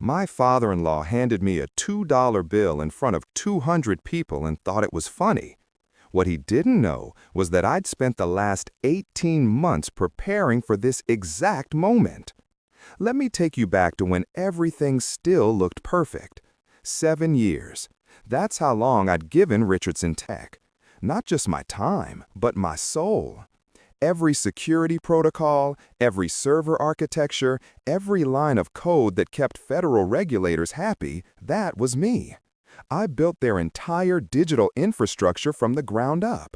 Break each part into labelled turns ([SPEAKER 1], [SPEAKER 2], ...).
[SPEAKER 1] My father-in-law handed me a $2 bill in front of 200 people and thought it was funny. What he didn't know was that I'd spent the last 18 months preparing for this exact moment. Let me take you back to when everything still looked perfect. 7 years. That's how long I'd given Richardson Tech. Not just my time, but my soul. Every security protocol, every server architecture, every line of code that kept federal regulators happy, that was me. I built their entire digital infrastructure from the ground up.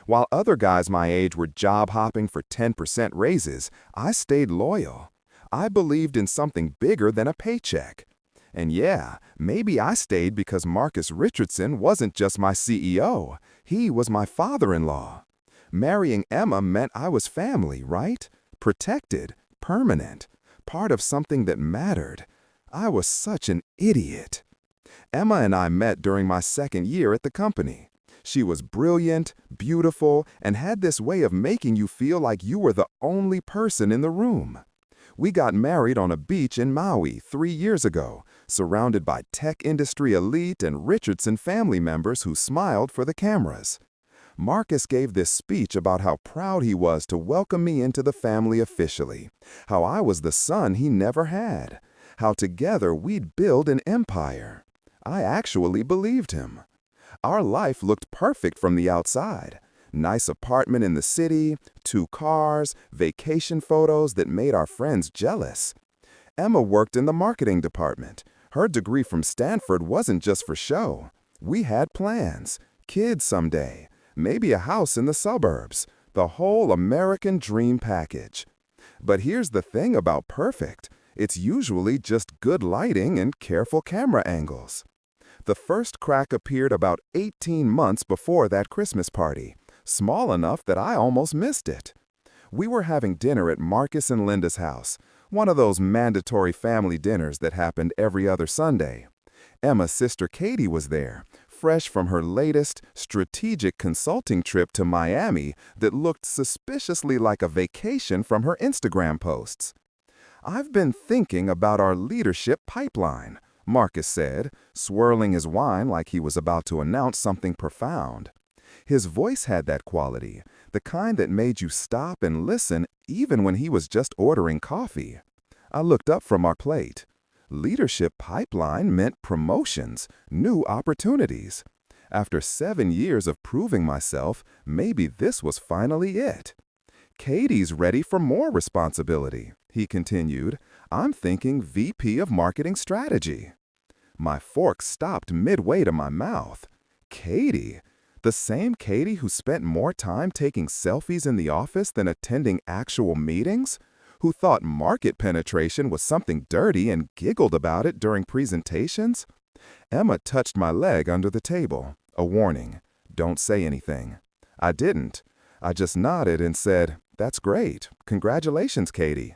[SPEAKER 1] While other guys my age were job hopping for 10% raises, I stayed loyal. I believed in something bigger than a paycheck. And yeah, maybe I stayed because Marcus Richardson wasn't just my CEO. He was my father-in-law. Marrying Emma meant I was family, right? Protected, permanent, part of something that mattered. I was such an idiot. Emma and I met during my second year at the company. She was brilliant, beautiful, and had this way of making you feel like you were the only person in the room. We got married on a beach in Maui 3 years ago, surrounded by tech industry elite and Richardson family members who smiled for the cameras. Marcus gave this speech about how proud he was to welcome me into the family officially, how I was the son he never had, how together we'd build an empire. I actually believed him. Our life looked perfect from the outside. Nice apartment in the city, 2 cars, vacation photos that made our friends jealous. Emma worked in the marketing department. Her degree from Stanford wasn't just for show. We had plans, kids someday, maybe a house in the suburbs, the whole American dream package. But here's the thing about perfect. It's usually just good lighting and careful camera angles. The first crack appeared about 18 months before that Christmas party, small enough that I almost missed it. We were having dinner at Marcus and Linda's house, one of those mandatory family dinners that happened every other Sunday. Emma's sister Katie was there, fresh from her latest strategic consulting trip to Miami that looked suspiciously like a vacation from her Instagram posts. "I've been thinking about our leadership pipeline," Marcus said, swirling his wine like he was about to announce something profound. His voice had that quality, the kind that made you stop and listen even when he was just ordering coffee. I looked up from our plate. Leadership pipeline meant promotions, new opportunities. After 7 years of proving myself, maybe this was finally it. "Katie's ready for more responsibility," he continued. "I'm thinking VP of Marketing Strategy." My fork stopped midway to my mouth. Katie? The same Katie who spent more time taking selfies in the office than attending actual meetings? Who thought market penetration was something dirty and giggled about it during presentations? Emma touched my leg under the table, a warning. Don't say anything. I didn't. I just nodded and said, "That's great. Congratulations, Katie."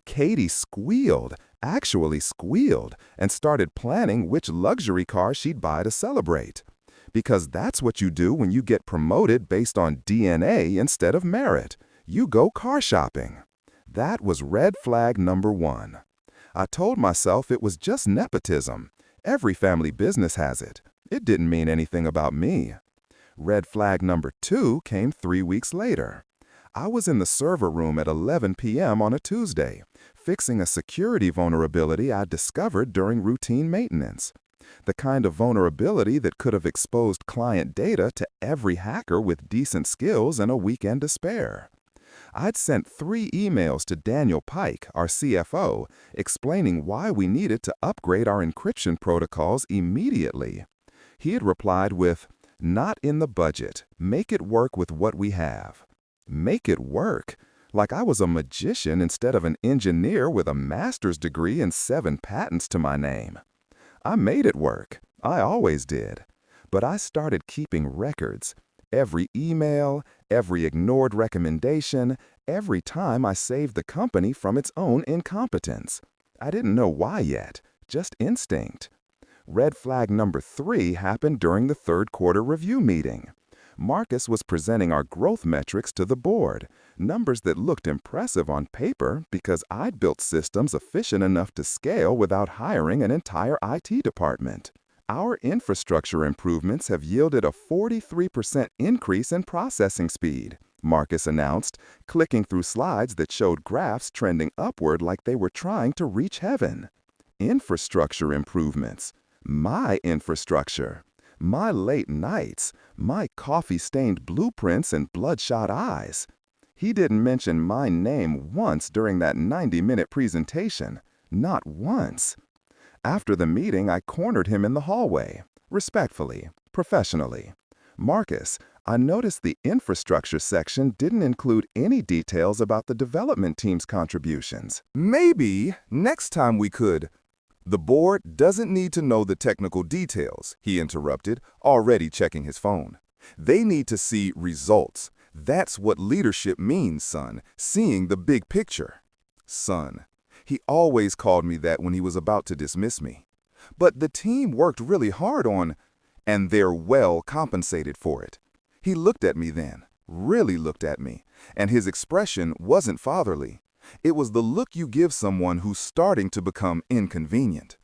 [SPEAKER 1] Katie squealed, actually squealed, and started planning which luxury car she'd buy to celebrate. Because that's what you do when you get promoted based on DNA instead of merit. You go car shopping. That was red flag number 1. I told myself it was just nepotism. Every family business has it. It didn't mean anything about me. Red flag number 2 came 3 weeks later. I was in the server room at 11 p.m. on a Tuesday, fixing a security vulnerability I discovered during routine maintenance. The kind of vulnerability that could have exposed client data to every hacker with decent skills and a weekend to spare. I'd sent 3 emails to Daniel Pike, our CFO, explaining why we needed to upgrade our encryption protocols immediately. He had replied with, "Not in the budget. Make it work with what we have." Make it work? Like I was a magician instead of an engineer with a master's degree and 7 patents to my name. I made it work. I always did. But I started keeping records. Every email, every ignored recommendation, every time I saved the company from its own incompetence. I didn't know why yet, just instinct. Red flag number 3 happened during the third quarter review meeting. Marcus was presenting our growth metrics to the board, numbers that looked impressive on paper because I'd built systems efficient enough to scale without hiring an entire IT department. Our infrastructure improvements have yielded a 43% increase in processing speed, Marcus announced, clicking through slides that showed graphs trending upward like they were trying to reach heaven. Infrastructure improvements. My infrastructure. My late nights. My coffee-stained blueprints and bloodshot eyes. He didn't mention my name once during that 90-minute presentation. Not once. After the meeting, I cornered him in the hallway. Respectfully, professionally. Marcus, I noticed the infrastructure section didn't include any details about the development team's contributions. Maybe next time we could. The board doesn't need to know the technical details, he interrupted, already checking his phone. They need to see results. That's what leadership means, son, seeing the big picture. Son. He always called me that when he was about to dismiss me. But the team worked really hard on, and they're well compensated for it. He looked at me then, really looked at me, and his expression wasn't fatherly. It was the look you give someone who's starting to become inconvenient.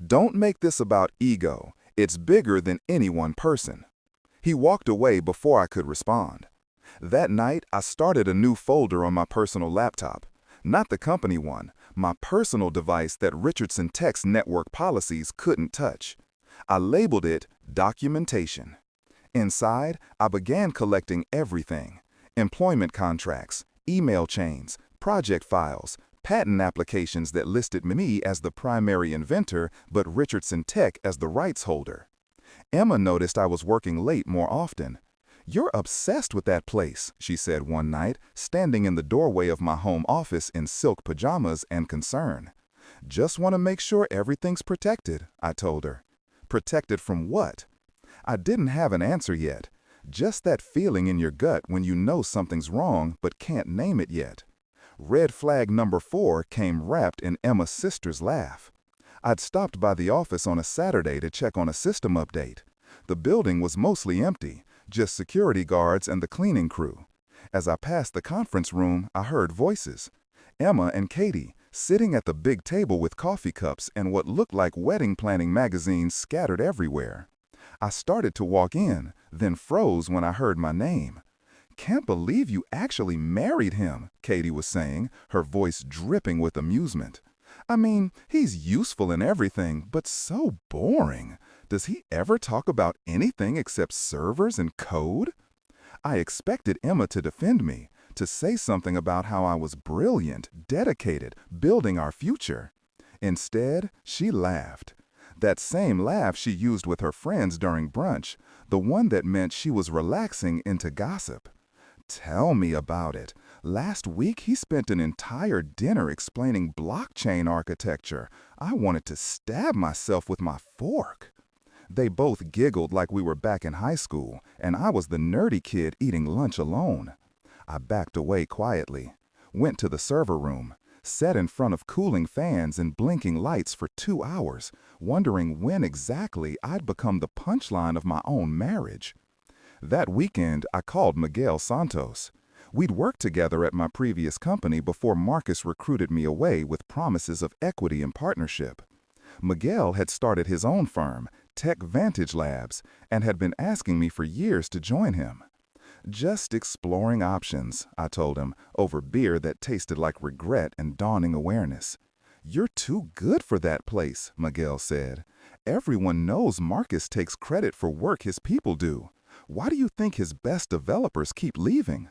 [SPEAKER 1] Don't make this about ego. It's bigger than any one person. He walked away before I could respond. That night, I started a new folder on my personal laptop. Not the company one, my personal device that Richardson Tech's network policies couldn't touch. I labeled it Documentation. Inside, I began collecting everything: employment contracts, email chains, project files, patent applications that listed me as the primary inventor but Richardson Tech as the rights holder. Emma noticed I was working late more often. "You're obsessed with that place," she said one night, standing in the doorway of my home office in silk pajamas and concern. "Just want to make sure everything's protected," I told her. Protected from what? I didn't have an answer yet. Just that feeling in your gut when you know something's wrong but can't name it yet. Red flag number 4 came wrapped in Emma's sister's laugh. I'd stopped by the office on a Saturday to check on a system update. The building was mostly empty, just security guards and the cleaning crew. As I passed the conference room, I heard voices. Emma and Katie, sitting at the big table with coffee cups and what looked like wedding planning magazines scattered everywhere. I started to walk in, then froze when I heard my name. "Can't believe you actually married him," Katie was saying, her voice dripping with amusement. "I mean, he's useful in everything, but so boring. Does he ever talk about anything except servers and code?" I expected Emma to defend me, to say something about how I was brilliant, dedicated, building our future. Instead, she laughed. That same laugh she used with her friends during brunch, the one that meant she was relaxing into gossip. "Tell me about it. Last week he spent an entire dinner explaining blockchain architecture. I wanted to stab myself with my fork." They both giggled like we were back in high school, and I was the nerdy kid eating lunch alone. I backed away quietly, went to the server room, sat in front of cooling fans and blinking lights for 2 hours, wondering when exactly I'd become the punchline of my own marriage. That weekend, I called Miguel Santos. We'd worked together at my previous company before Marcus recruited me away with promises of equity and partnership. Miguel had started his own firm, Tech Vantage Labs, and had been asking me for years to join him. "Just exploring options," I told him, over beer that tasted like regret and dawning awareness. "You're too good for that place," Miguel said. "Everyone knows Marcus takes credit for work his people do. Why do you think his best developers keep leaving?"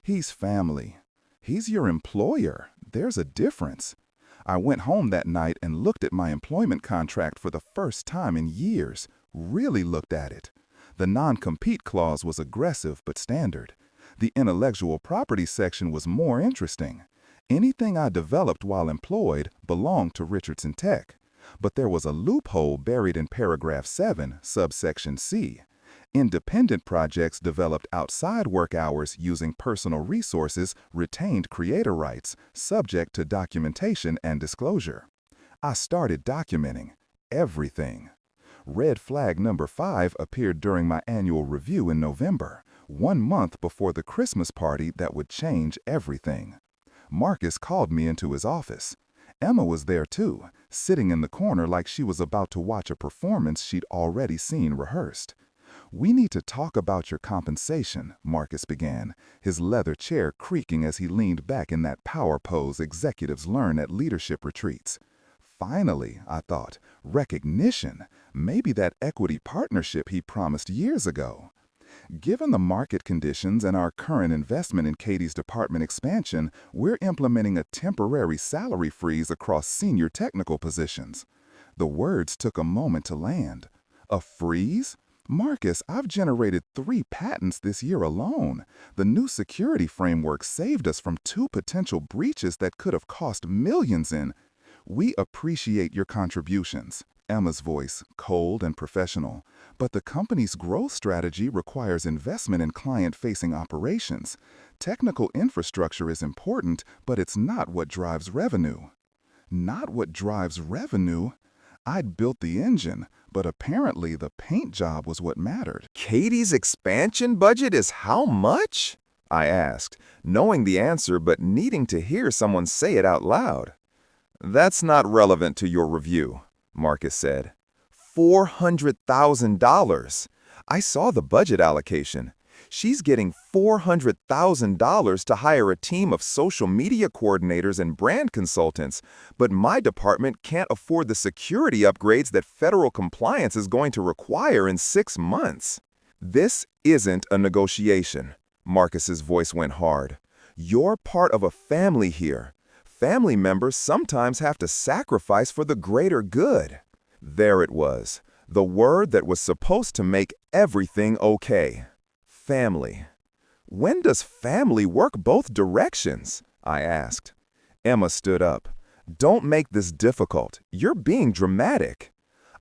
[SPEAKER 1] "He's family. He's your employer. There's a difference." I went home that night and looked at my employment contract for the first time in years, really looked at it. The non-compete clause was aggressive but standard. The intellectual property section was more interesting. Anything I developed while employed belonged to Richardson Tech. But there was a loophole buried in paragraph 7, subsection C. Independent projects developed outside work hours using personal resources retained creator rights, subject to documentation and disclosure. I started documenting everything. Red flag number 5 appeared during my annual review in November,
[SPEAKER 2] 1 month before the Christmas party that would change everything. Marcus called me into his office. Emma was there too, sitting in the corner like she was about to watch a performance she'd already seen rehearsed. "We need to talk about your compensation," Marcus began, his leather chair creaking as he leaned back in that power pose executives learn at leadership retreats. Finally, I thought, recognition, maybe that equity partnership he promised years ago. Given the market conditions and our current investment in Katie's department expansion, we're implementing a temporary salary freeze across senior technical positions. The words took a moment to land. A freeze? Marcus, I've generated 3 patents this year alone. The new security framework saved us from 2 potential breaches that could have cost millions in. "We appreciate your contributions." Emma's voice, cold and professional. "But the company's growth strategy requires investment in client-facing operations. Technical infrastructure is important, but it's not what drives revenue." Not what drives revenue? I'd built the engine, but apparently the paint job was what mattered.
[SPEAKER 1] Katie's expansion budget is how much? I asked, knowing the answer but needing to hear someone say it out loud. That's not relevant to your review, Marcus said. $400,000. I saw the budget allocation. She's getting $400,000 to hire a team of social media coordinators and brand consultants, but my department can't afford the security upgrades that federal compliance is going to require in 6 months. This isn't a negotiation. Marcus's voice went hard. You're part of a family here. Family members sometimes have to sacrifice for the greater good. There it was, the word that was supposed to make everything okay. Family. When does family work both directions? I asked. Emma stood up. Don't make this difficult. You're being dramatic.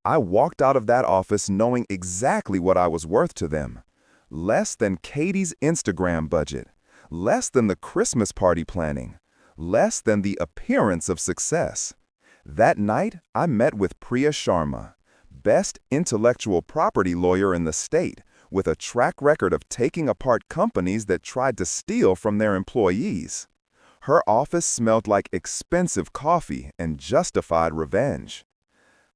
[SPEAKER 1] I walked out of that office knowing exactly what I was worth to them. Less than Katie's Instagram budget. Less than the Christmas party planning. Less than the appearance of success. That night, I met with Priya Sharma, best intellectual property lawyer in the state, with a track record of taking apart companies that tried to steal from their employees. Her office smelled like expensive coffee and justified revenge.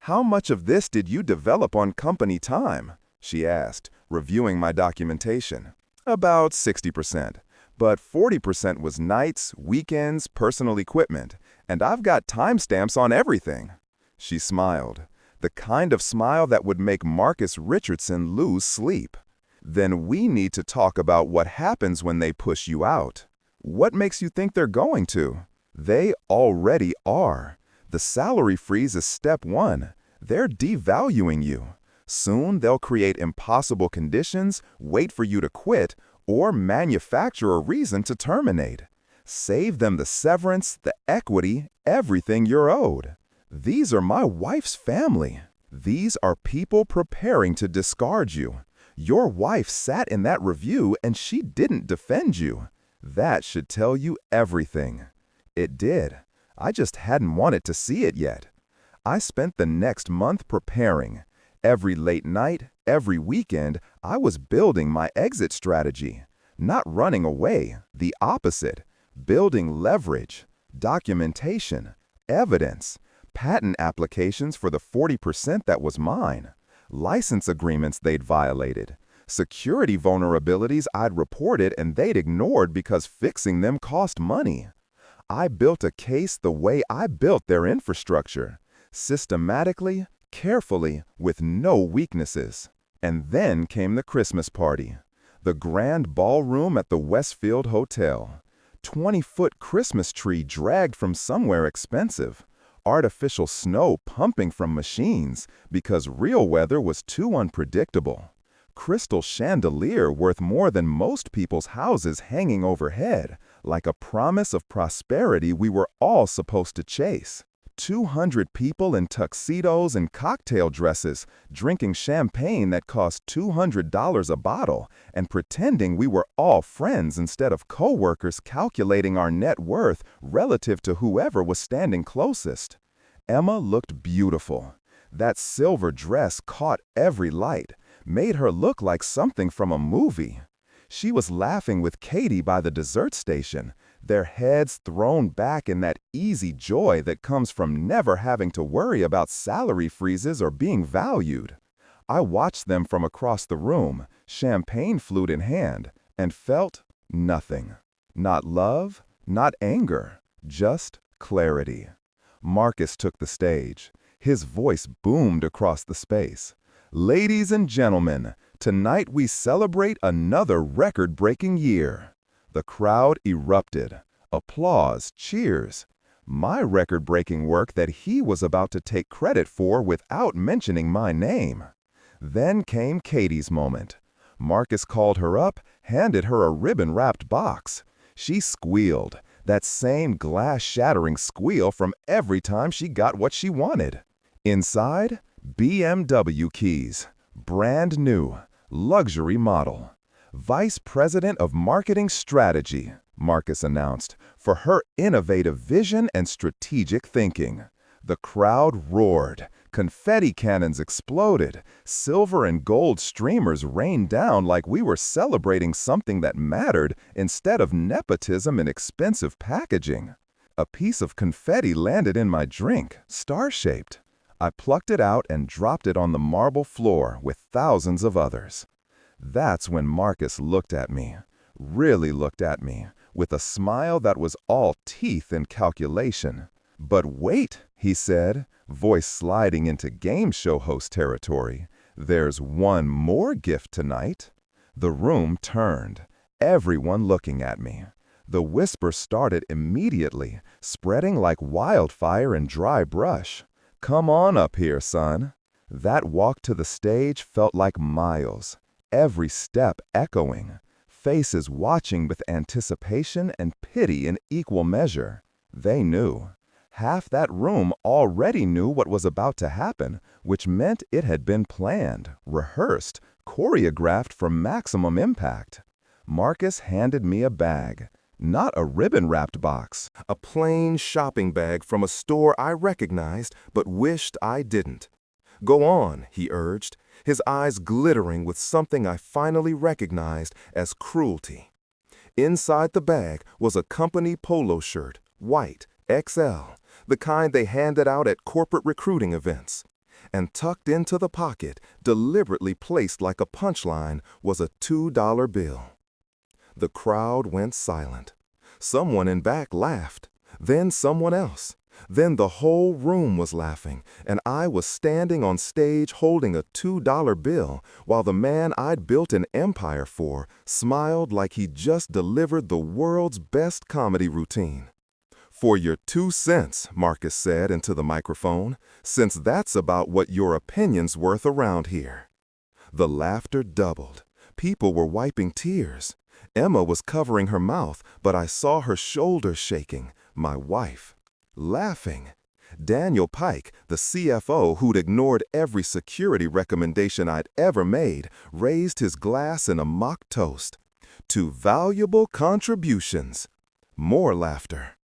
[SPEAKER 1] "How much of this did you develop on company time?" she asked, reviewing my documentation. "About 60%. But 40% was nights, weekends, personal equipment, and I've got timestamps on everything." She smiled, the kind of smile that would make Marcus Richardson lose sleep. "Then we need to talk about what happens when they push you out. What makes you think they're going to? They already are. The salary freeze is step 1. They're devaluing you. Soon they'll create impossible conditions, wait for you to quit, or manufacture a reason to terminate. Save them the severance, the equity, everything you're owed. These are my wife's family. These are people preparing to discard you. Your wife sat in that review and she didn't defend you. That should tell you everything." It did. I just hadn't wanted to see it yet. I spent the next month preparing. Every late night, every weekend, I was building my exit strategy. Not running away, the opposite. Building leverage, documentation, evidence, patent applications for the 40% that was mine, license agreements they'd violated, security vulnerabilities I'd reported and they'd ignored because fixing them cost money. I built a case the way I built their infrastructure, systematically, carefully, with no weaknesses. And then came the Christmas party. The grand ballroom at the Westfield Hotel. 20-foot Christmas tree dragged from somewhere expensive. Artificial snow pumping from machines because real weather was too unpredictable. Crystal chandelier worth more than most people's houses hanging overhead, like a promise of prosperity we were all supposed to chase. 200 people in tuxedos and cocktail dresses, drinking champagne that cost $200 a bottle, and pretending we were all friends instead of co-workers calculating our net worth relative to whoever was standing closest. Emma looked beautiful. That silver dress caught every light, made her look like something from a movie.
[SPEAKER 2] She was laughing with Katie by the dessert station, their heads thrown back in that easy joy that comes from never having to worry about salary freezes or being valued. I watched them from across the room, champagne flute in hand, and felt nothing. Not love, not anger, just clarity. Marcus took the stage. His voice boomed across the space. "Ladies and gentlemen, tonight we celebrate another record-breaking year." The crowd erupted. Applause, cheers. My record-breaking work that he was about to take credit for without mentioning my name. Then came Katie's moment. Marcus called her up, handed her a ribbon-wrapped box. She squealed, that same glass-shattering squeal from every time she got what she wanted. Inside, BMW keys, brand new, luxury model. "Vice President of Marketing Strategy," Marcus announced, for her innovative vision and strategic thinking. The crowd roared. Confetti cannons exploded. Silver and gold streamers rained down like we were celebrating something that mattered instead of nepotism and expensive packaging. A piece of confetti landed in my drink, star-shaped. I plucked it out and dropped it on the marble floor with thousands of others. That's when Marcus looked at me, really looked at me, with a smile that was all teeth and calculation. "But wait," he said, voice sliding into game show host territory. "There's one more gift tonight." The room turned, everyone looking at me. The whisper started immediately, spreading like wildfire and dry brush. "Come on up here, son." That walk to the stage felt like miles, every step echoing, faces watching with anticipation and pity in equal measure. They knew. Half that room already knew what was about to happen, which meant it had been planned, rehearsed, choreographed for maximum impact. Marcus handed me a bag, not a ribbon-wrapped box.
[SPEAKER 1] A plain shopping bag from a store I recognized but wished I didn't. "Go on," he urged, his eyes glittering with something I finally recognized as cruelty. Inside the bag was a company polo shirt, white, XL, the kind they handed out at corporate recruiting events. And tucked into the pocket, deliberately placed like a punchline, was a $2 bill. The crowd went silent. Someone in back laughed, then someone else. Then the whole room was laughing, and I was standing on stage holding a $2 bill while the man I'd built an empire for smiled like he'd just delivered the world's best comedy routine. "For your 2 cents, Marcus said into the microphone, "since that's about what your opinion's worth around here." The laughter doubled. People were wiping tears. Emma was covering her mouth, but I saw her shoulders shaking, my wife. Laughing. Daniel Pike, the CFO who'd ignored every security recommendation I'd ever made, raised his glass in a mock toast. "To valuable contributions." More laughter.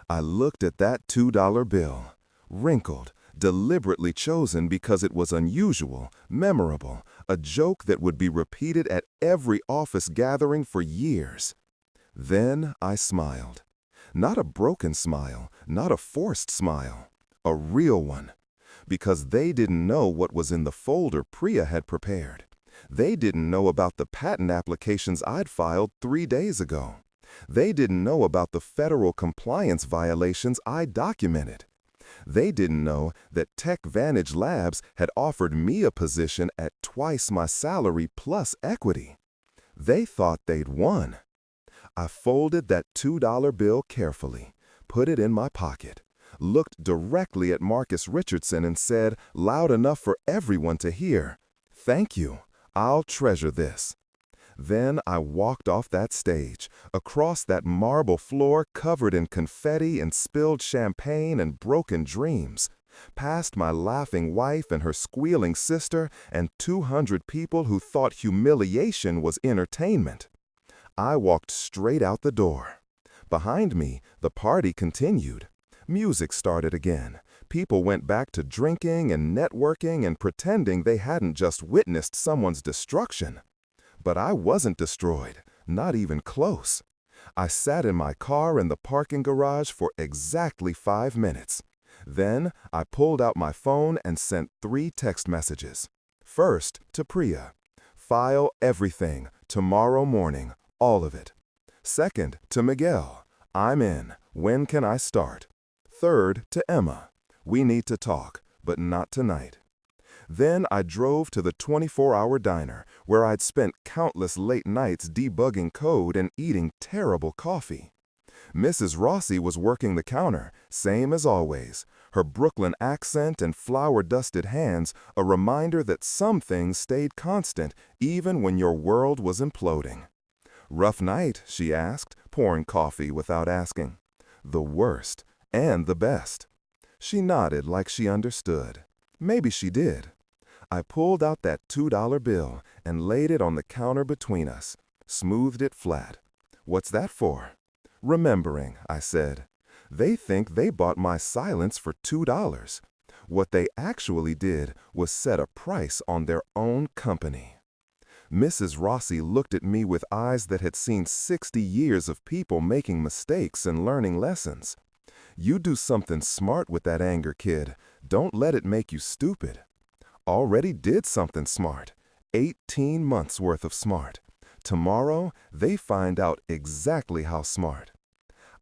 [SPEAKER 1] I looked at that $2 bill, wrinkled, deliberately chosen because it was unusual, memorable, a joke that would be repeated at every office gathering for years. Then I smiled. Not a broken smile, not a forced smile, a real one. Because they didn't know what was in the folder Priya had prepared. They didn't know about the patent applications I'd filed 3 days ago. They didn't know about the federal compliance violations I documented. They didn't know that Tech Vantage Labs had offered me a position at twice my salary plus equity. They thought they'd won. I folded that $2 bill carefully, put it in my pocket, looked directly at Marcus Richardson and said, loud enough for everyone to hear, "Thank you. I'll treasure this." Then I walked off that stage, across that marble floor covered in confetti and spilled champagne and broken dreams, past my laughing wife and her squealing sister and 200 people who thought humiliation was entertainment. I walked straight out the door. Behind me, the party continued. Music started again. People went back to drinking and networking and pretending they hadn't just witnessed someone's destruction. But I wasn't destroyed. Not even close. I sat in my car in the parking garage for exactly 5 minutes. Then I pulled out my phone and sent 3 text messages. First, to Priya. File everything, tomorrow morning, all of it. Second, to Miguel. I'm in. When can I start? Third, to Emma. We need to talk, but not tonight. Then I drove to the 24-hour diner, where I'd spent countless late nights debugging code and eating terrible coffee. Mrs. Rossi was working the counter, same as always, her Brooklyn accent and flour-dusted hands a reminder that some things stayed constant even when your world was imploding. "Rough night?" she asked, pouring coffee without asking. "The worst, and the best." She nodded like she understood. Maybe she did. I pulled out that $2 bill and laid it on the counter between us, smoothed it flat. "What's that for?" "Remembering," I said. "They think they bought my silence for $2. What they actually did was set a price on their own company." Mrs. Rossi looked at me with eyes that had seen 60 years of people making mistakes and learning lessons. "You do something smart with that anger, kid. Don't let it make you stupid." Already did something smart. 18 months worth of smart. Tomorrow, they find out exactly how smart.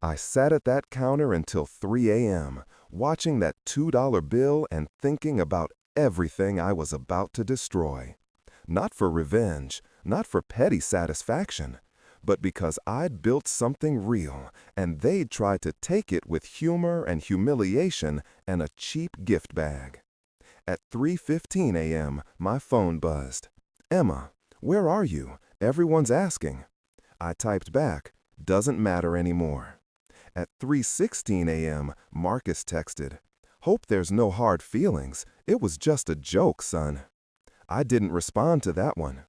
[SPEAKER 1] I sat at that counter until 3 a.m., watching that $2 bill and thinking about everything I was about to destroy. Not for revenge, not for petty satisfaction, but because I'd built something real, and they'd tried to take it with humor and humiliation and a cheap gift bag. At 3:15 a.m., my phone buzzed. "Emma, where are you? Everyone's asking." I typed back, "Doesn't matter anymore." At 3:16 a.m., Marcus texted, "Hope there's no hard feelings. It was just a joke, son." I didn't respond to that one.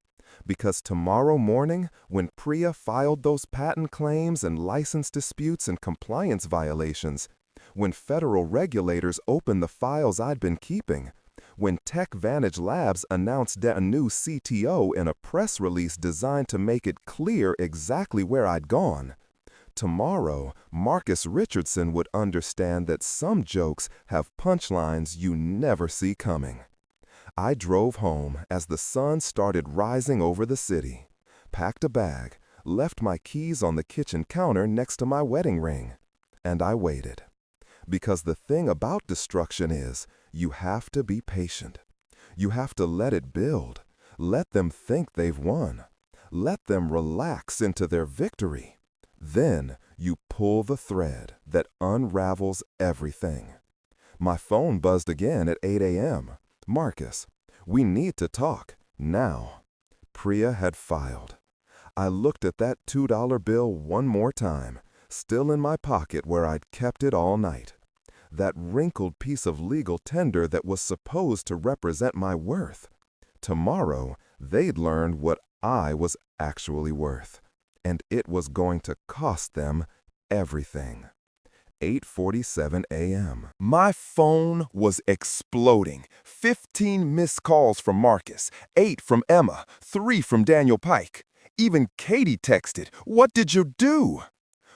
[SPEAKER 1] Because tomorrow morning, when Priya filed those patent claims and license disputes and compliance violations, when federal regulators opened the files I'd been keeping, when Tech Vantage Labs announced a new CTO in a press release designed to make it clear exactly where I'd gone, tomorrow, Marcus Richardson would understand that some jokes have punchlines you never see coming. I drove home as the sun started rising over the city, packed a bag, left my keys on the kitchen counter next to my wedding ring, and I waited. Because the thing about destruction is, you have to be patient. You have to let it build. Let them think they've won. Let them relax into their victory. Then you pull the thread that unravels everything. My phone buzzed again at 8 a.m. "Marcus, we need to talk, now." Priya had filed. I looked at that $2 bill one more time, still in my pocket where I'd kept it all night. That wrinkled piece of legal tender that was supposed to represent my worth. Tomorrow, they'd learn what I was actually worth. And it was going to cost them everything. 8:47 a.m. My phone was exploding. 15 missed calls from Marcus, 8 from Emma, 3 from Daniel Pike. Even Katie texted, "What did you do?"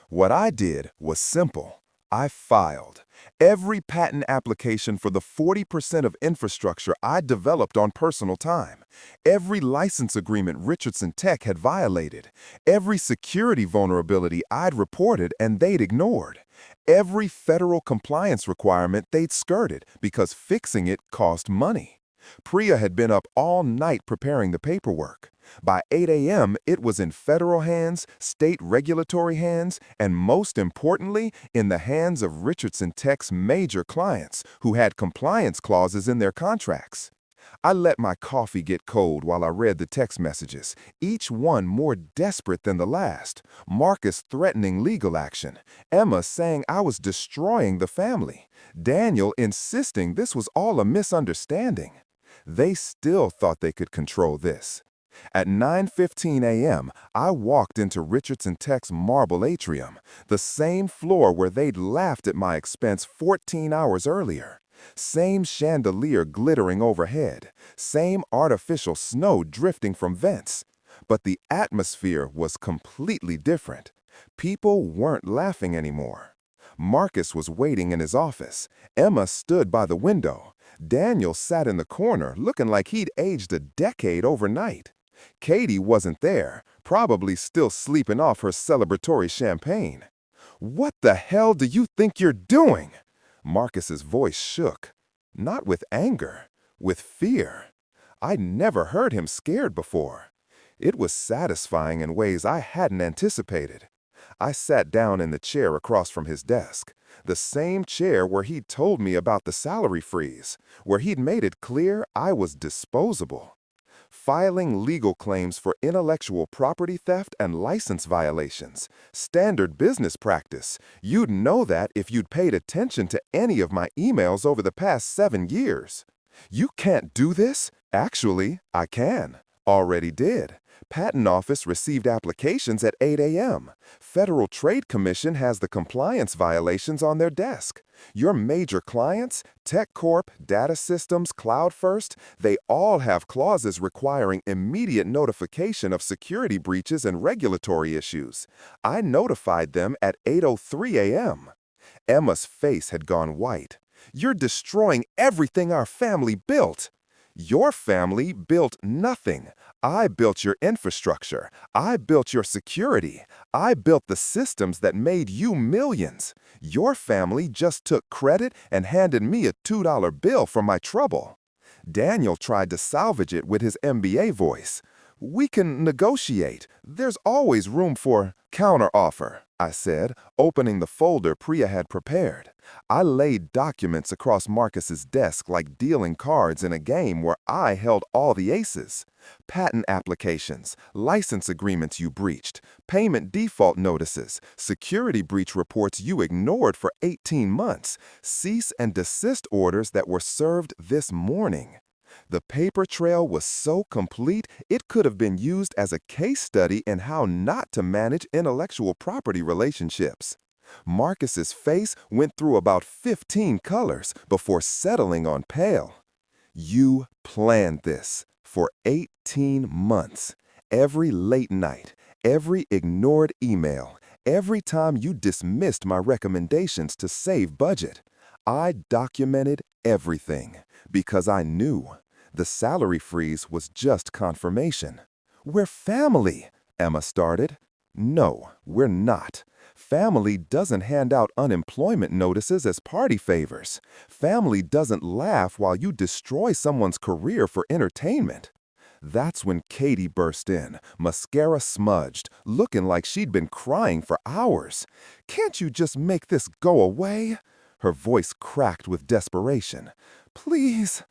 [SPEAKER 1] What I did was simple. I filed every patent application for the 40% of infrastructure I developed on personal time, every license agreement Richardson Tech had violated, every security vulnerability I'd reported and they'd ignored, every federal compliance requirement they'd skirted because fixing it cost money. Priya had been up all night preparing the paperwork. By 8 a.m., it was in federal hands, state regulatory hands, and most importantly, in the hands of Richardson Tech's major clients who had compliance clauses in their contracts. I let my coffee get cold while I read the text messages, each one more desperate than the last. Marcus threatening legal action, Emma saying I was destroying the family, Daniel insisting this was all a misunderstanding. They still thought they could control this. At 9:15 a.m., I walked into Richardson Tech's marble atrium, the same floor where they'd laughed at my expense 14 hours earlier. Same chandelier glittering overhead, same artificial snow drifting from vents.
[SPEAKER 2] But the atmosphere was completely different. People weren't laughing anymore. Marcus was waiting in his office. Emma stood by the window. Daniel sat in the corner, looking like he'd aged a decade overnight. Katie wasn't there, probably still sleeping off her celebratory champagne. "What the hell do you think you're doing?" Marcus's voice shook. Not with anger, with fear. I'd never heard him scared before. It was satisfying in ways I hadn't anticipated. I sat down in the chair across from his desk, the same chair where he'd told me about the salary freeze, where he'd made it clear I was disposable. Filing legal claims for intellectual property theft and license violations. Standard business practice. You'd know that if you'd paid attention to any of my emails over the past 7 years. "You can't do this?" "Actually, I can. Already did. Patent Office received applications at 8 a.m. Federal Trade Commission has the compliance violations on their desk. Your major clients, Tech Corp, Data Systems, CloudFirst, they all have clauses requiring immediate notification of security breaches and regulatory issues. I notified them at 8:03 a.m. Emma's face had gone white. "You're destroying everything our family built." "Your family built nothing. I built your infrastructure. I built your security. I built the systems that made you millions. Your family just took credit and handed me a $2 bill for my trouble." Daniel tried to salvage it with his MBA voice. "We can negotiate. There's always room for counteroffer," I said, opening the folder Priya had prepared. I laid documents across Marcus's desk like dealing cards in a game where I held all the aces. Patent applications, license agreements you breached, payment default notices, security breach reports you ignored for 18 months, cease and desist orders that were served this morning. The paper trail was so complete, it could have been used as a case study in how not to manage intellectual property relationships. Marcus's face went through about 15 colors before settling on pale. "You planned this for 18 months. Every late night, every ignored email, every time you dismissed my recommendations to save budget. I documented everything because I knew. The salary freeze was just confirmation." "We're family," Emma started. "No, we're not. Family doesn't hand out unemployment notices as party favors. Family doesn't laugh while you destroy someone's career for entertainment." That's when Katie burst in, mascara smudged, looking like she'd been crying for hours. "Can't you just make this go away?" Her voice cracked with desperation. "Please."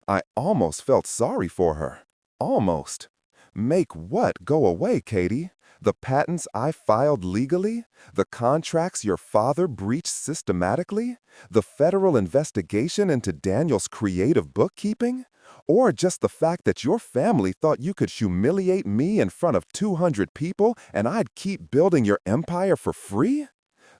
[SPEAKER 2] I almost felt sorry for her. Almost. "Make what go away, Katie? The patents I filed legally? The contracts your father breached systematically? The federal investigation into Daniel's creative bookkeeping? Or just the fact that your family thought you could humiliate me in front of 200 people and I'd keep building your empire for free?"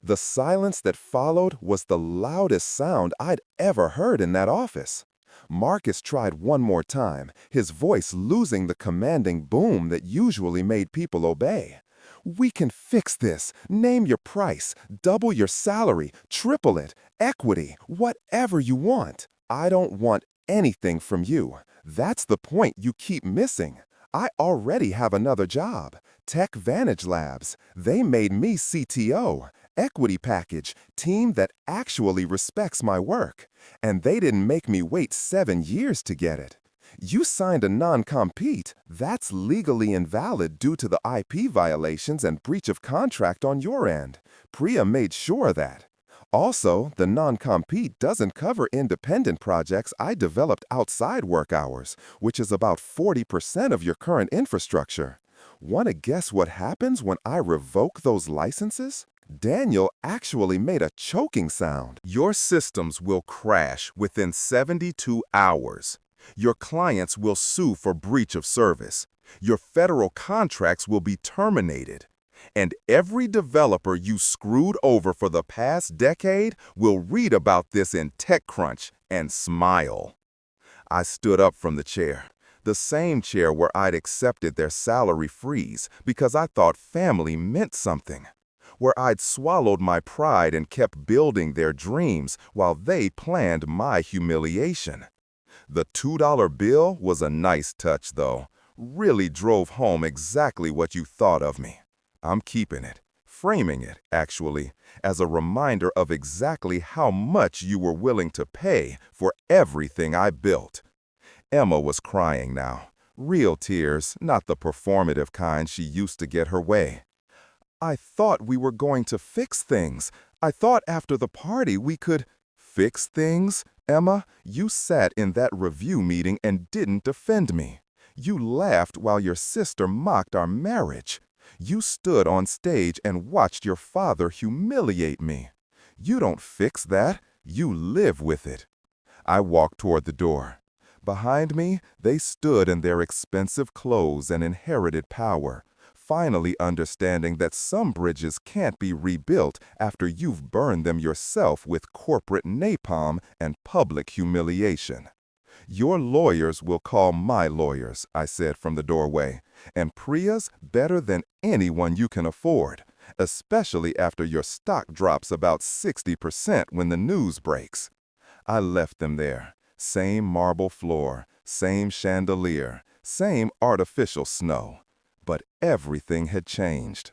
[SPEAKER 2] The silence that followed was the loudest sound I'd ever heard in that office. Marcus tried one more time, his voice losing the commanding boom that usually made people obey. "We can fix this. Name your price, double your salary, triple it, equity, whatever you want. I don't want anything from you. That's the point you keep missing. I already have another job, Tech Vantage Labs. They made me CTO. Equity package, team that actually respects my work. And they didn't make me wait 7 years to get it. You signed a non-compete. That's legally invalid due to the IP violations and breach of contract on your end. Priya made sure of that. Also, the non-compete doesn't cover independent projects I developed outside work hours, which is about 40% of your current infrastructure. Want to guess what happens when I revoke those licenses? Daniel actually made a choking sound. "Your systems will crash within 72 hours. Your clients will sue for breach of service. Your federal contracts will be terminated. And every developer you screwed over for the past decade will read about this in TechCrunch and smile." I stood up from the chair. The same chair where I'd accepted their salary freeze because I thought family meant something. Where I'd swallowed my pride and kept building their dreams while they planned my humiliation. The $2 bill was a nice touch, though. Really drove home exactly what you thought of me. I'm keeping it, framing it, actually, as a reminder of exactly how much you were willing to pay for everything I built. Emma was crying now. Real tears, not the performative kind she used to get her way. I thought we were going to fix things. I thought after the party we could fix things. Emma, you sat in that review meeting and didn't defend me. You laughed while your sister mocked our marriage. You stood on stage and watched your father humiliate me. You don't fix that. You live with it. I walked toward the door. Behind me, they stood in their expensive clothes and inherited power, finally understanding that some bridges can't be rebuilt after you've burned them yourself with corporate napalm and public humiliation. Your lawyers will call my lawyers, I said from the doorway, and Priya's better than anyone you can afford, especially after your stock drops about 60% when the news breaks. I left them there. Same marble floor, same chandelier, same artificial snow. But everything had changed.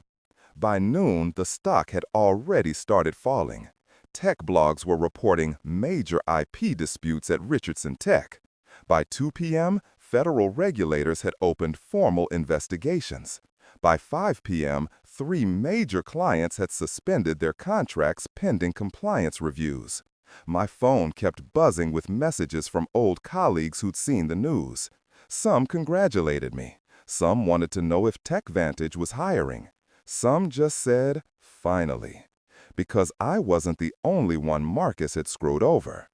[SPEAKER 2] By noon, the stock had already started falling. Tech blogs were reporting major IP disputes at Richardson Tech. By 2 p.m., federal regulators had opened formal investigations. By 5 p.m., 3 major clients had suspended their contracts pending compliance reviews. My phone kept buzzing with messages from old colleagues who'd seen the news. Some congratulated me. Some wanted to know if TechVantage was hiring. Some just said, finally. Because I wasn't the only one Marcus had screwed over.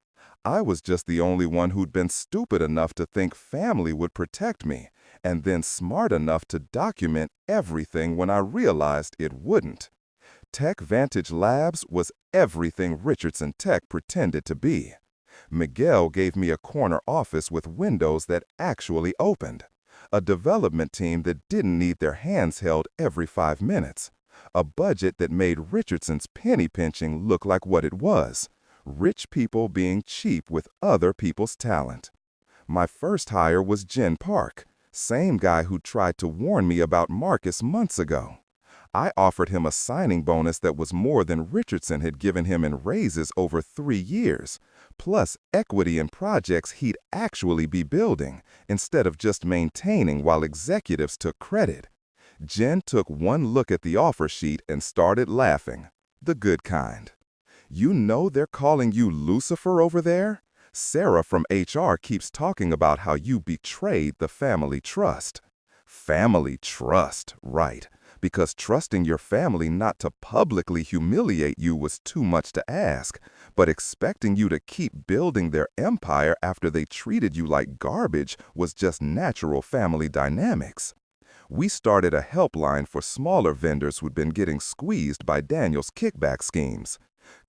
[SPEAKER 2] I was just the only one who'd been stupid enough to think family would protect me, and then smart enough to document everything when I realized it wouldn't. TechVantage Labs was everything Richardson Tech pretended to be. Miguel gave me a corner office with windows that actually opened. A development team that didn't need their hands held every 5 minutes. A budget that made Richardson's penny pinching look like what it was. Rich people being cheap with other people's talent. My first hire was Jen Park, same guy who tried to warn me about Marcus months ago. I offered him a signing bonus that was more than Richardson had given him in raises over 3 years, plus equity in projects he'd actually be building, instead of just maintaining while executives took credit. Jen took one look at the offer sheet and started laughing. The good kind. You know they're calling you Lucifer over there? Sarah from HR keeps talking about how you betrayed the family trust. Family trust, right. Because trusting your family not to publicly humiliate you was too much to ask, but expecting you to keep building their empire after they treated you like garbage was just natural family dynamics. We started a helpline for smaller vendors who'd been getting squeezed by Daniel's kickback schemes.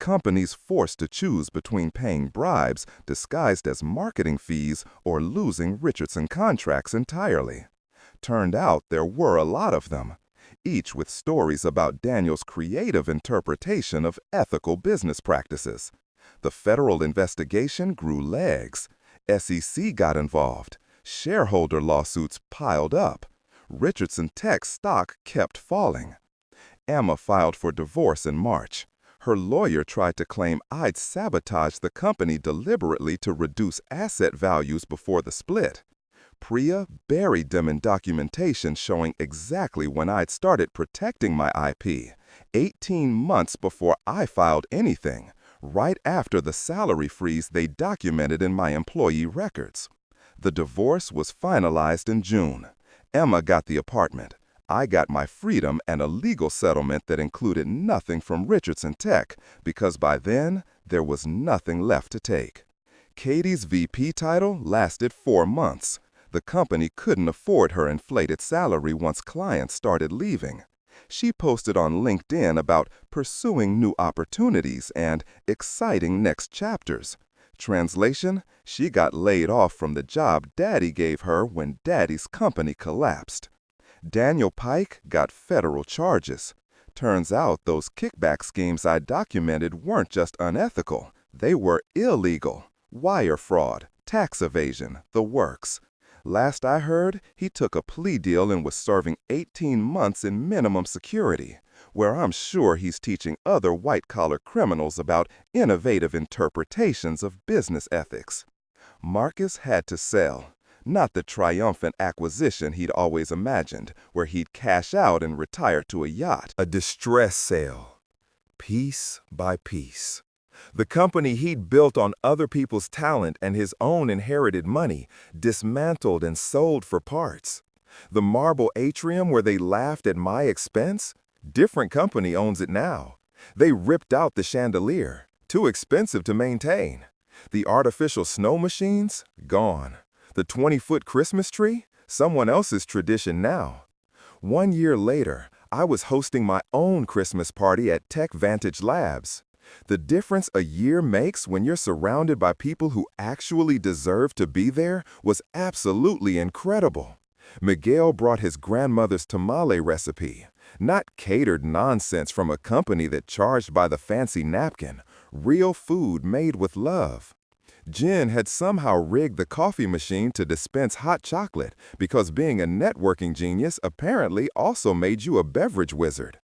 [SPEAKER 2] Companies forced to choose between paying bribes disguised as marketing fees or losing Richardson contracts entirely. Turned out there were a lot of them, each with stories about Daniel's creative interpretation of ethical business practices. The federal investigation grew legs. SEC got involved. Shareholder lawsuits piled up. Richardson Tech stock kept falling. Emma filed for divorce in March. Her lawyer tried to claim I'd sabotaged the company deliberately to reduce asset values before the split. Priya buried them in documentation showing exactly when I'd started protecting my IP, 18 months before I filed anything, right after the salary freeze they documented in my employee records. The divorce was finalized in June. Emma got the apartment. I got my freedom and a legal settlement that included nothing from Richardson Tech because by then there was nothing left to take. Katie's VP title lasted 4 months. The company couldn't afford her inflated salary once clients started leaving. She posted on LinkedIn about pursuing new opportunities and exciting next chapters. Translation, she got laid off from the job Daddy gave her when Daddy's company collapsed. Daniel Pike got federal charges. Turns out those kickback schemes I documented weren't just unethical, they were illegal. Wire fraud, tax evasion, the works. Last I heard, he took a plea deal and was serving 18 months in minimum security, where I'm sure he's teaching other white-collar criminals about innovative interpretations of business ethics. Marcus had to sell. Not the triumphant acquisition he'd always imagined, where he'd cash out and retire to a yacht.
[SPEAKER 1] A distress sale, piece by piece. The company he'd built on other people's talent and his own inherited money, dismantled and sold for parts. The marble atrium where they laughed at my expense? Different company owns it now. They ripped out the chandelier, too expensive to maintain. The artificial snow machines? Gone. The 20-foot Christmas tree? Someone else's tradition now. 1 year later, I was hosting my own Christmas party at Tech Vantage Labs. The difference a year makes when you're surrounded by people who actually deserve to be there was absolutely incredible. Miguel brought his grandmother's tamale recipe, not catered nonsense from a company that charged by the fancy napkin, real food made with love. Jen had somehow rigged the coffee machine to dispense hot chocolate because being a networking genius apparently also made you a beverage wizard.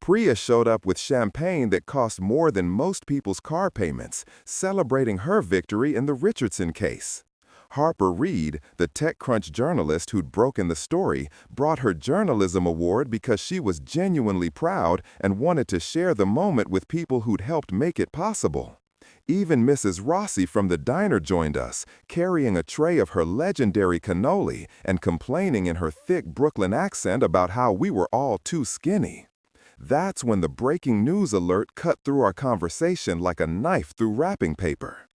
[SPEAKER 1] Priya showed up with champagne that cost more than most people's car payments, celebrating her victory in the Richardson case. Harper Reed, the TechCrunch journalist who'd broken the story, brought her journalism award because she was genuinely proud and wanted to share the moment with people who'd helped make it possible. Even Mrs. Rossi from the diner joined us, carrying a tray of her legendary cannoli and complaining in her thick Brooklyn accent about how we were all too skinny. That's when the breaking news alert cut through our conversation like a knife through wrapping paper.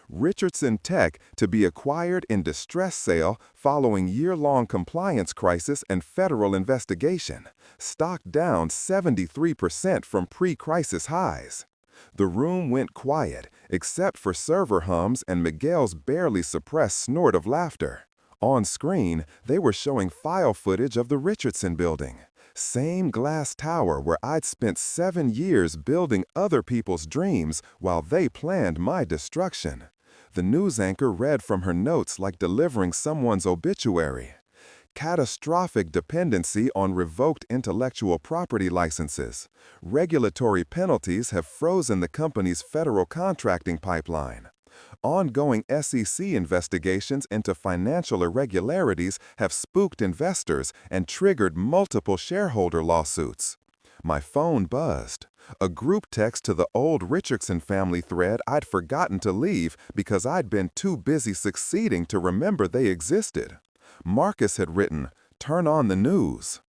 [SPEAKER 1] Richardson Tech to be acquired in distress sale following year-long compliance crisis and federal investigation. Stock down 73% from pre-crisis highs. The room went quiet, except for server hums and Miguel's barely suppressed snort of laughter. On screen, they were showing file footage of the Richardson building. Same glass tower where I'd spent 7 years building other people's dreams while they planned my destruction. The news anchor read from her notes like delivering someone's obituary. Catastrophic dependency on revoked intellectual property licenses. Regulatory penalties have frozen the company's federal contracting pipeline. Ongoing SEC investigations into financial irregularities have spooked investors and triggered multiple shareholder lawsuits. My phone buzzed. A group text to the old Richardson family thread I'd forgotten to leave because I'd been too busy succeeding to remember they existed. Marcus had written, "Turn on the news."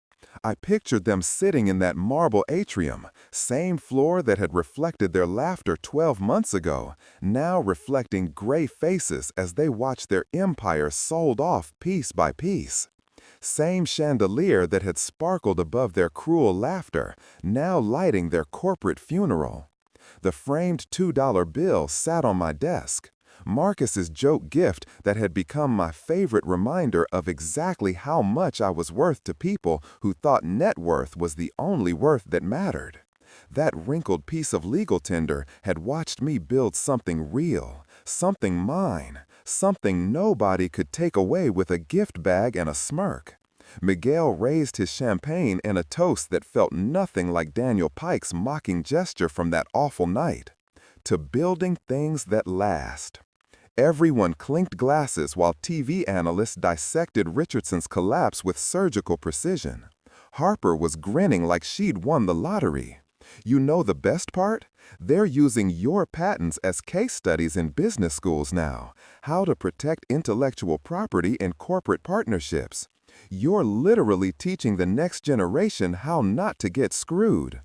[SPEAKER 1] I pictured them sitting in that marble atrium, same floor that had reflected their laughter 12 months ago, now reflecting gray faces as they watched their empire sold off piece by piece. Same chandelier that had sparkled above their cruel laughter, now lighting their corporate funeral. The framed $2 bill sat on my desk. Marcus's joke gift that had become my favorite reminder of exactly how much I was worth to people who thought net worth was the only worth that mattered. That wrinkled piece of legal tender had watched me build something real, something mine, something nobody could take away with a gift bag and a smirk. Miguel raised his champagne in a toast that felt nothing like Daniel Pike's mocking gesture from that awful night. To building things that last. Everyone clinked glasses while TV analysts dissected Richardson's collapse with surgical precision. Harper was grinning like she'd won the lottery. You know the best part? They're using your patents as case studies in business schools now, how to protect intellectual property in corporate partnerships. You're literally teaching the next generation how not to get screwed.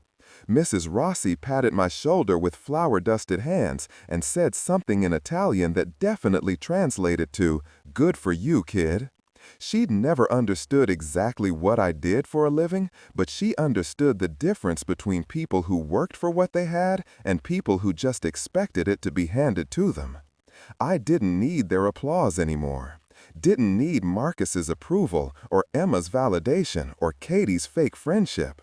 [SPEAKER 1] Mrs. Rossi patted my shoulder with flour-dusted hands and said something in Italian that definitely translated to, "Good for you, kid." She'd never understood exactly what I did for a living, but she understood the difference between people who worked for what they had and people who just expected it to be handed to them.
[SPEAKER 2] I didn't need their applause anymore. Didn't need Marcus's approval or Emma's validation or Katie's fake friendship.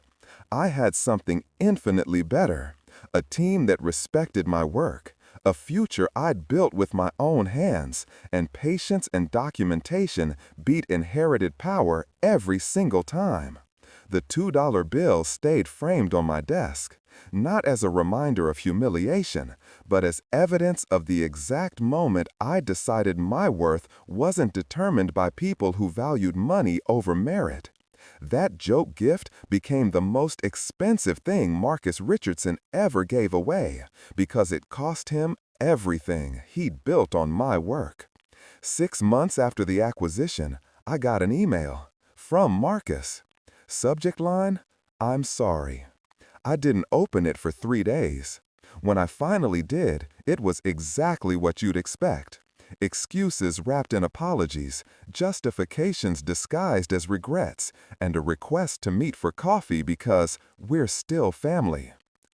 [SPEAKER 2] I had something infinitely better, a team that respected my work, a future I'd built with my own hands, and patience and documentation beat inherited power every single time. The $2 bill stayed framed on my desk, not as a reminder of humiliation, but as evidence of the exact moment I decided my worth wasn't determined by people who valued money over merit. That joke gift became the most expensive thing Marcus Richardson ever gave away because it cost him everything he'd built on my work. 6 months after the acquisition, I got an email from Marcus. Subject line, "I'm sorry." I didn't open it for 3 days. When I finally did, it was exactly what you'd expect. Excuses wrapped in apologies, justifications disguised as regrets, and a request to meet for coffee because we're still family.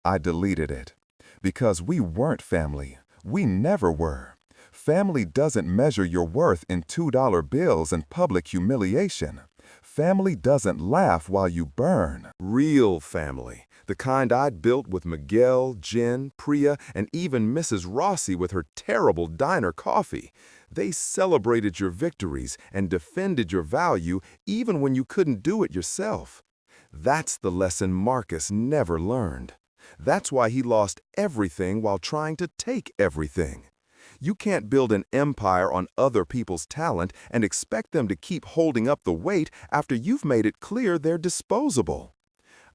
[SPEAKER 2] I deleted it. Because we weren't family. We never were. Family doesn't measure your worth in $2 bills and public humiliation. Family doesn't laugh while you burn.
[SPEAKER 1] Real family, the kind I'd built with Miguel, Jen, Priya, and even Mrs. Rossi with her terrible diner coffee. They celebrated your victories and defended your value even when you couldn't do it yourself. That's the lesson Marcus never learned. That's why he lost everything while trying to take everything. You can't build an empire on other people's talent and expect them to keep holding up the weight after you've made it clear they're disposable.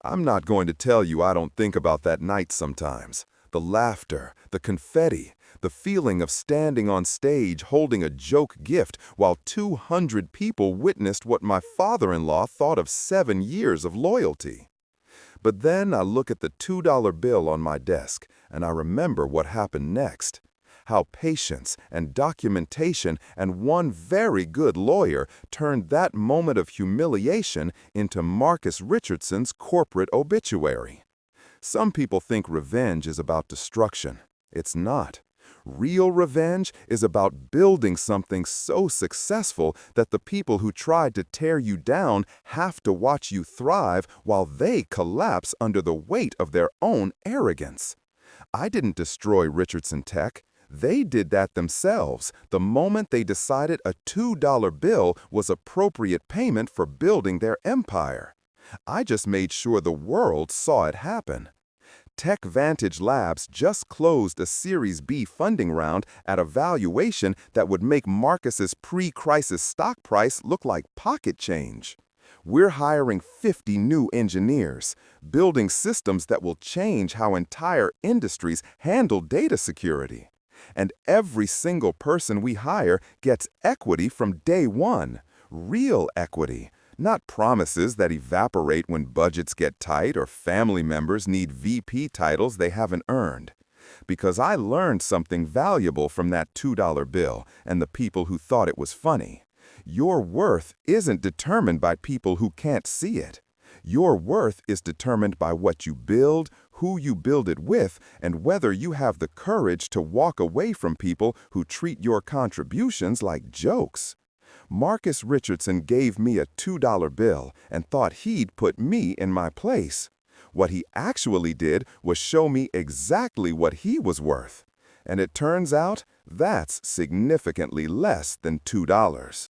[SPEAKER 1] I'm not going to tell you I don't think about that night sometimes. The laughter, the confetti, the feeling of standing on stage holding a joke gift while 200 people witnessed what my father-in-law thought of 7 years of loyalty. But then I look at the $2 bill on my desk and I remember what happened next. How patience and documentation and one very good lawyer turned that moment of humiliation into Marcus Richardson's corporate obituary. Some people think revenge is about destruction. It's not. Real revenge is about building something so successful that the people who tried to tear you down have to watch you thrive while they collapse under the weight of their own arrogance. I didn't destroy Richardson Tech. They did that themselves the moment they decided a $2 bill was appropriate payment for building their empire. I just made sure the world saw it happen. Tech Vantage Labs just closed a Series B funding round at a valuation that would make Marcus's pre-crisis stock price look like pocket change. We're hiring 50 new engineers, building systems that will change how entire industries handle data security. And every single person we hire gets equity from day one, real equity, not promises that evaporate when budgets get tight or family members need VP titles they haven't earned. Because I learned something valuable from that $2 bill and the people who thought it was funny. Your worth isn't determined by people who can't see it. Your worth is determined by what you build, who you build it with, and whether you have the courage to walk away from people who treat your contributions like jokes. Marcus Richardson gave me a $2 bill and thought he'd put me in my place. What he actually did was show me exactly what he was worth. And it turns out that's significantly less than $2.